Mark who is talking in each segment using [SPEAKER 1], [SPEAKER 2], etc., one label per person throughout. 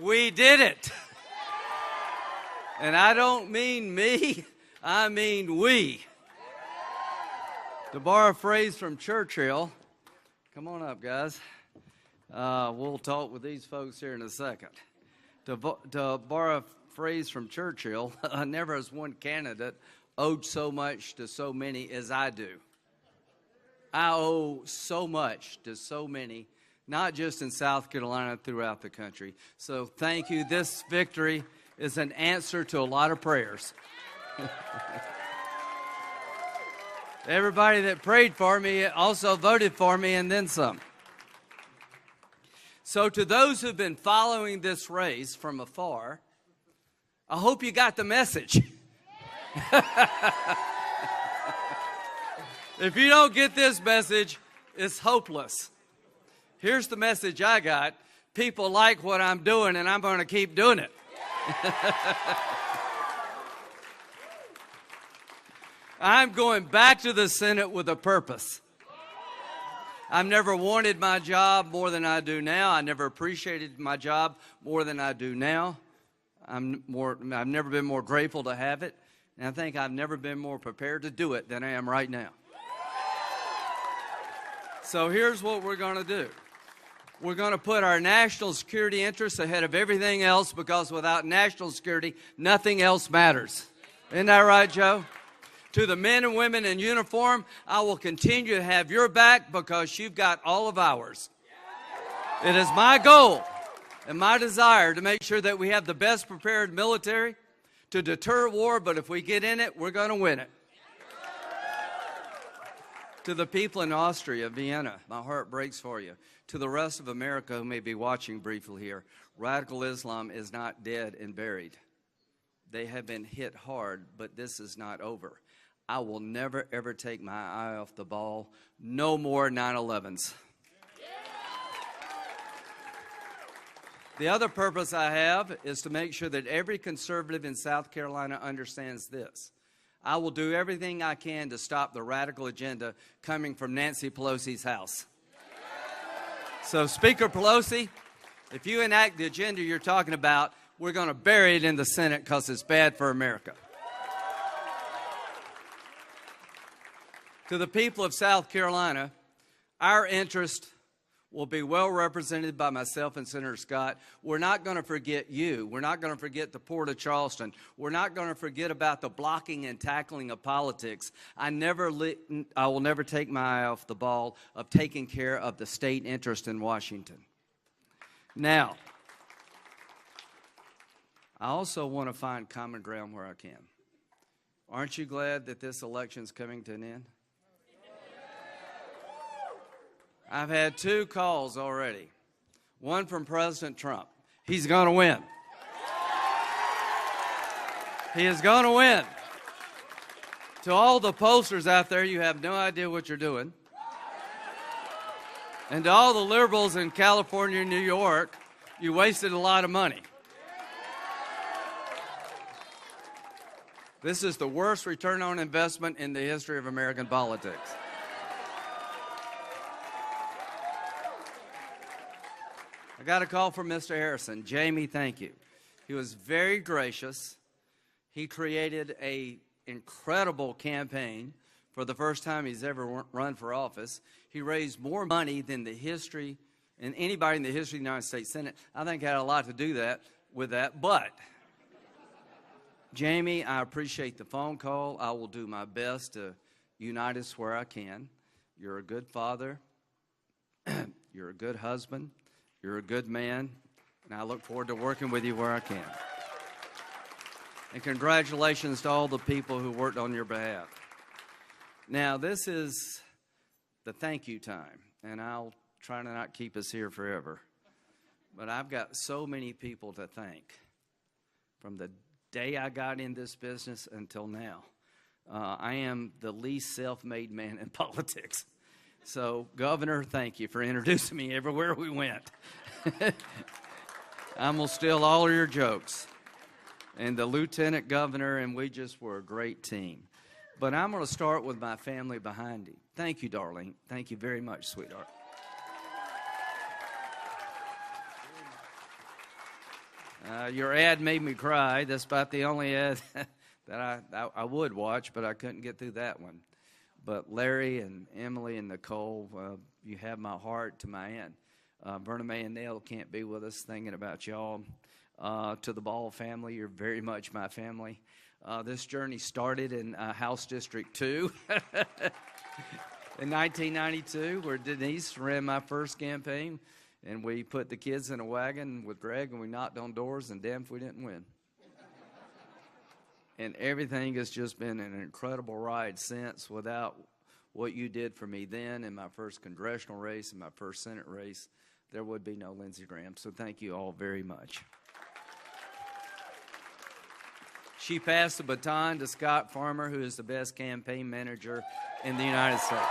[SPEAKER 1] We did it. And I don't mean me, I mean we. To borrow a phrase from Churchill, come on up, guys. We'll talk with these folks here in a second. To borrow a phrase from Churchill, never has one candidate owed so much to so many as I do. I owe so much to so many, not just in South Carolina, throughout the country. So thank you. This victory is an answer to a lot of prayers. Everybody that prayed for me also voted for me, and then some. So to those who've been following this race from afar, I hope you got the message. If you don't get this message, it's hopeless. Here's the message I got. People like what I'm doing, and I'm going to keep doing it. I'm going back to the Senate with a purpose. I've never wanted my job more than I do now. I never appreciated my job more than I do now. I've never been more grateful to have it. And I think I've never been more prepared to do it than I am right now. So here's what we're going to do. We're going to put our national security interests ahead of everything else, because without national security, nothing else matters. Isn't that right, Joe? To the men and women in uniform, I will continue to have your back because you've got all of ours. It is my goal and my desire to make sure that we have the best prepared military to deter war, but if we get in it, we're going to win it. To the people in Austria, Vienna, my heart breaks for you. To the rest of America who may be watching briefly here, radical Islam is not dead and buried. They have been hit hard, but this is not over. I will never, ever take my eye off the ball. No more 9/11s. The other purpose I have is to make sure that every conservative in South Carolina understands this. I will do everything I can to stop the radical agenda coming from Nancy Pelosi's house. So, Speaker Pelosi, if you enact the agenda you're talking about, we're going to bury it in the Senate because it's bad for America. To the people of South Carolina, our interest will be well represented by myself and Senator Scott. We're not going to forget you. We're not going to forget the Port of Charleston. We're not going to forget about the blocking and tackling of politics. I will never take my eye off the ball of taking care of the state interest in Washington. Now, I also want to find common ground where I can. Aren't you glad that this election's coming to an end? I've had 2 calls already. One from President Trump. He's going to win. He is going to win. To all the pollsters out there, you have no idea what you're doing. And to all the liberals in California and New York, you wasted a lot of money. This is the worst return on investment in the history of American politics. I got a call from Mr. Harrison. Jamie, thank you. He was very gracious. He created an incredible campaign for the first time he's ever run for office. He raised more money than anybody in the history of the United States Senate. I think had a lot to do with that. But, Jamie, I appreciate the phone call. I will do my best to unite us where I can. You're a good father. You're a good husband. You're a good man, and I look forward to working with you where I can. And congratulations to all the people who worked on your behalf. Now, this is the thank you time, and I'll try to not keep us here forever. But I've got so many people to thank from the day I got in this business until now. I am the least self-made man in politics. So, Governor, thank you for introducing me everywhere we went. I'm going to steal all of your jokes. And the Lieutenant Governor, and we just were a great team. But I'm going to start with my family behind me. Thank you, darling. Thank you very much, sweetheart. Your ad made me cry. That's about the only ad that I would watch, but I couldn't get through that one. But Larry and Emily and Nicole, you have my heart to my end. Verna Mae and Nell can't be with us, thinking about y'all. To the Ball family, you're very much my family. This journey started in House District 2 in 1992, where Denise ran my first campaign, and we put the kids in a wagon with Greg, and we knocked on doors, and damn if we didn't win. And everything has just been an incredible ride since. Without what you did for me then in my first congressional race and my first Senate race, there would be no Lindsey Graham. So thank you all very much. She passed the baton to Scott Farmer, who is the best campaign manager in the United States.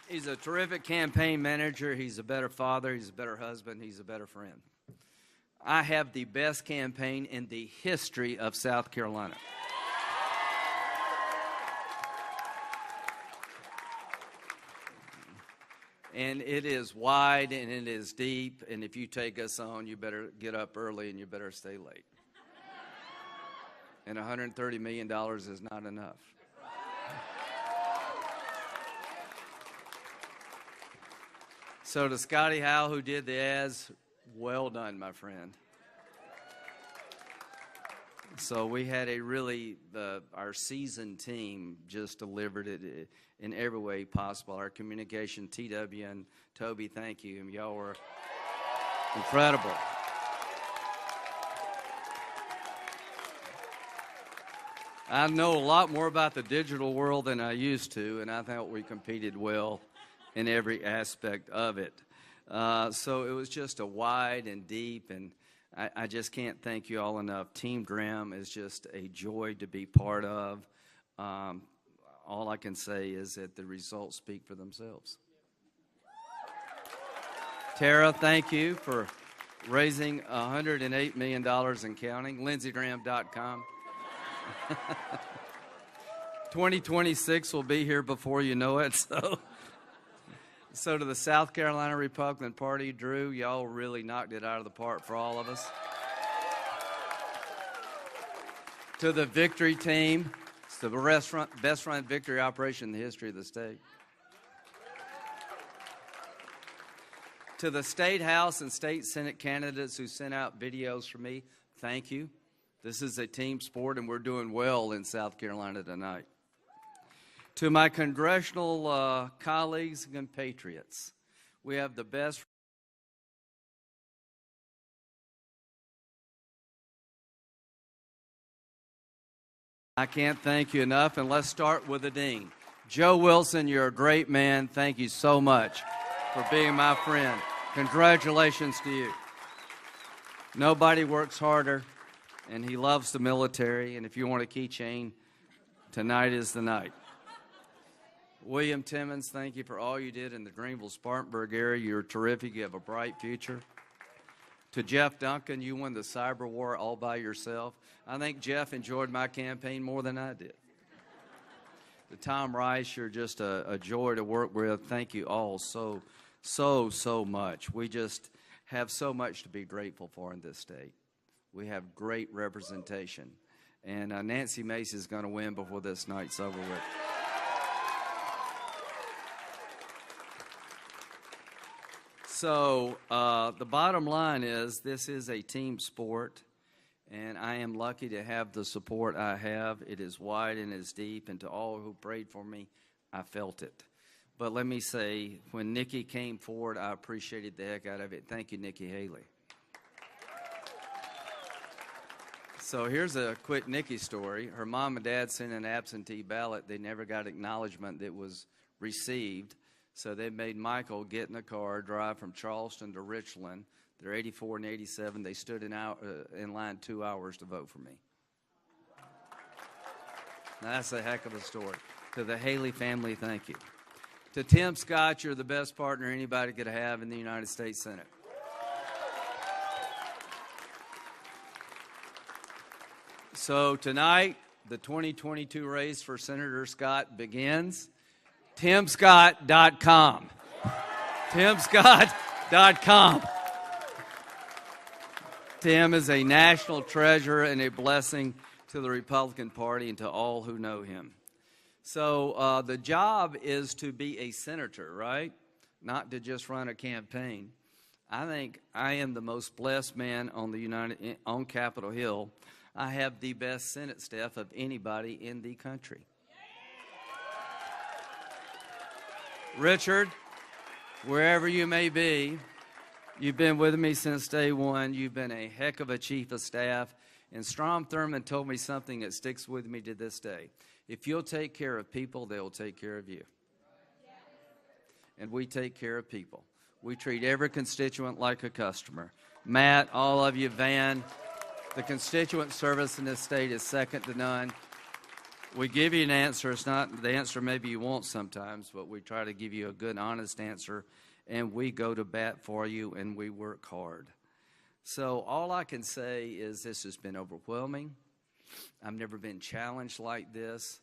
[SPEAKER 1] He's a terrific campaign manager. He's a better father. He's a better husband. He's a better friend. I have the best campaign in the history of South Carolina. And it is wide and it is deep. And if you take us on, you better get up early and you better stay late. And $130 million is not enough. So to Scotty Howell, who did the ads, well done, my friend. So we had a really, our seasoned team just delivered it in every way possible. Our communication, TW and Toby, thank you. And y'all were incredible. I know a lot more about the digital world than I used to, and I thought we competed well in every aspect of it. So it was just a wide and deep, and I just can't thank you all enough. Team Graham is just a joy to be part of. All I can say is that the results speak for themselves. Tara, thank you for raising $108 million and counting. LindseyGraham.com. 2026 will be here before you know it, So to the South Carolina Republican Party, Drew, y'all really knocked it out of the park for all of us. To the Victory team, it's the best run victory operation in the history of the state. To the State House and State Senate candidates who sent out videos for me, thank you. This is a team sport, and we're doing well in South Carolina tonight. To my congressional colleagues and patriots, we have the best. I can't thank you enough, and let's start with the dean. Joe Wilson, you're a great man. Thank you so much for being my friend. Congratulations to you. Nobody works harder, and he loves the military, and if you want a keychain, tonight is the night. William Timmons, thank you for all you did in the Greenville-Spartanburg area. You're terrific. You have a bright future. To Jeff Duncan, you won the cyber war all by yourself. I think Jeff enjoyed my campaign more than I did. To Tom Rice, you're just a joy to work with. Thank you all so much. We just have so much to be grateful for in this state. We have great representation. And Nancy Macy is going to win before this night's over with. So the bottom line is this is a team sport, and I am lucky to have the support I have. It is wide and it's deep, and to all who prayed for me, I felt it. But let me say, when Nikki came forward, I appreciated the heck out of it. Thank you, Nikki Haley. So here's a quick Nikki story. Her mom and dad sent an absentee ballot. They never got acknowledgement that it was received. So they made Michael get in a car, drive from Charleston to Richland. They're 84 and 87. They stood in line 2 hours to vote for me. Now, that's a heck of a story. To the Haley family, thank you. To Tim Scott, you're the best partner anybody could have in the United States Senate. So tonight, the 2022 race for Senator Scott begins. TimScott.com. TimScott.com. Tim is a national treasure and a blessing to the Republican Party and to all who know him. So the job is to be a senator, right? Not to just run a campaign. I think I am the most blessed man on Capitol Hill. I have the best Senate staff of anybody in the country. Richard, wherever you may be, you've been with me since day one. You've been a heck of a chief of staff. And Strom Thurmond told me something that sticks with me to this day. If you'll take care of people, they'll take care of you. And we take care of people. We treat every constituent like a customer. Matt, all of you, Van, the constituent service in this state is second to none. We give you an answer. It's not the answer maybe you want sometimes, but we try to give you a good, honest answer, and we go to bat for you, and we work hard. So all I can say is this has been overwhelming. I've never been challenged like this,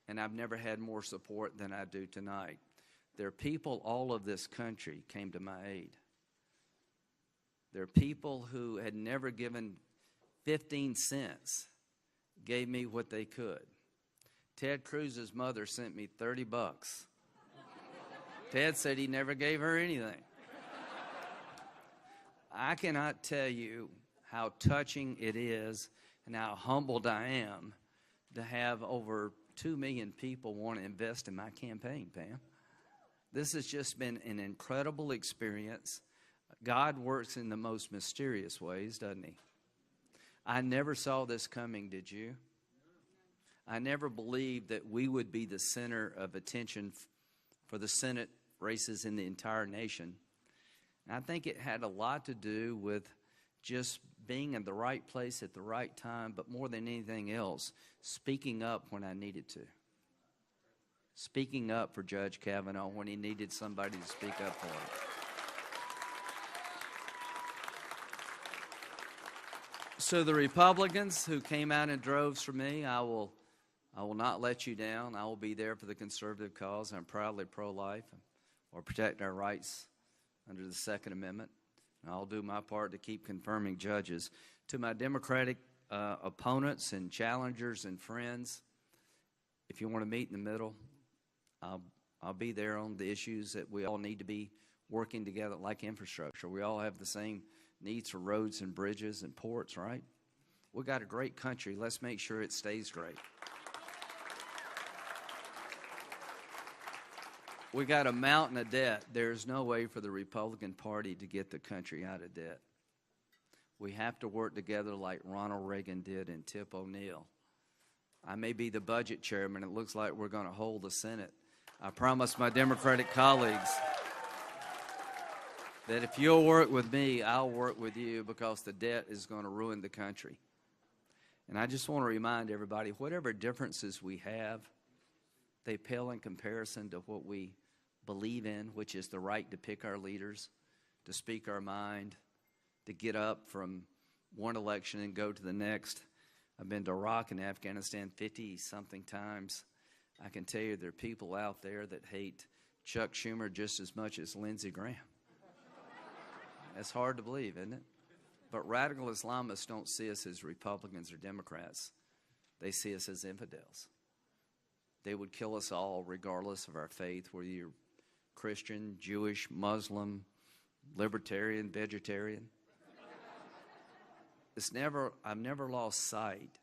[SPEAKER 1] and I've never had more support than I do tonight. There are people all of this country came to my aid. There are people who had never given 15 cents, gave me what they could. Ted Cruz's mother sent me $30. Ted said he never gave her anything. I cannot tell you how touching it is and how humbled I am to have over 2 million people want to invest in my campaign, Pam. This has just been an incredible experience. God works in the most mysterious ways, doesn't he? I never saw this coming, did you? I never believed that we would be the center of attention for the Senate races in the entire nation. And I think it had a lot to do with just being in the right place at the right time, but more than anything else, speaking up when I needed to. Speaking up for Judge Kavanaugh when he needed somebody to speak up for him. So the Republicans who came out in droves for me, I will not let you down. I will be there for the conservative cause. I'm proudly pro-life or protect our rights under the Second Amendment. And I'll do my part to keep confirming judges. To my Democratic opponents and challengers and friends, if you want to meet in the middle, I'll be there on the issues that we all need to be working together, like infrastructure. We all have the same needs for roads and bridges and ports, right? We've got a great country. Let's make sure it stays great. We got a mountain of debt. There's no way for the Republican Party to get the country out of debt. We have to work together like Ronald Reagan did and Tip O'Neill. I may be the budget chairman. It looks like we're going to hold the Senate. I promise my Democratic colleagues that if you'll work with me, I'll work with you, because the debt is going to ruin the country. And I just want to remind everybody, whatever differences we have, they pale in comparison to what we believe in, which is the right to pick our leaders, to speak our mind, to get up from one election and go to the next. I've been to Iraq and Afghanistan 50-something times. I can tell you there are people out there that hate Chuck Schumer just as much as Lindsey Graham. That's hard to believe, isn't it? But radical Islamists don't see us as Republicans or Democrats. They see us as infidels. They would kill us all regardless of our faith, whether you're Christian, Jewish, Muslim, libertarian, vegetarian. I've never lost sight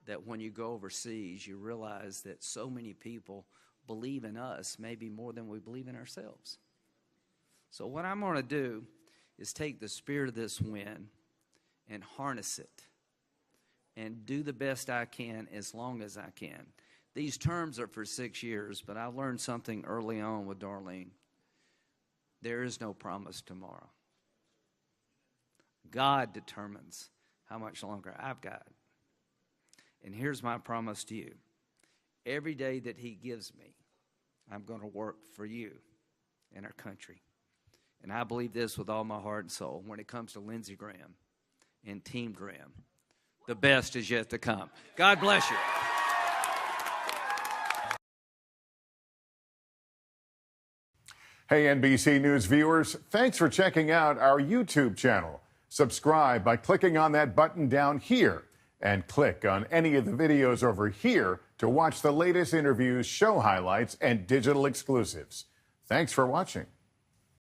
[SPEAKER 1] that when you go overseas, you realize that so many people believe in us maybe more than we believe in ourselves. So what I'm going to do is take the spirit of this win and harness it and do the best I can as long as I can. These terms are for 6 years, but I learned something early on with Darlene. There is no promise tomorrow. God determines how much longer I've got. And here's my promise to you. Every day that he gives me, I'm going to work for you and our country. And I believe this with all my heart and soul when it comes to Lindsey Graham and Team Graham. The best is yet to come. God bless you.
[SPEAKER 2] Hey, NBC News viewers, thanks for checking out our YouTube channel. Subscribe by clicking on that button down here and click on any of the videos over here to watch the latest interviews, show highlights, and digital exclusives. Thanks for watching.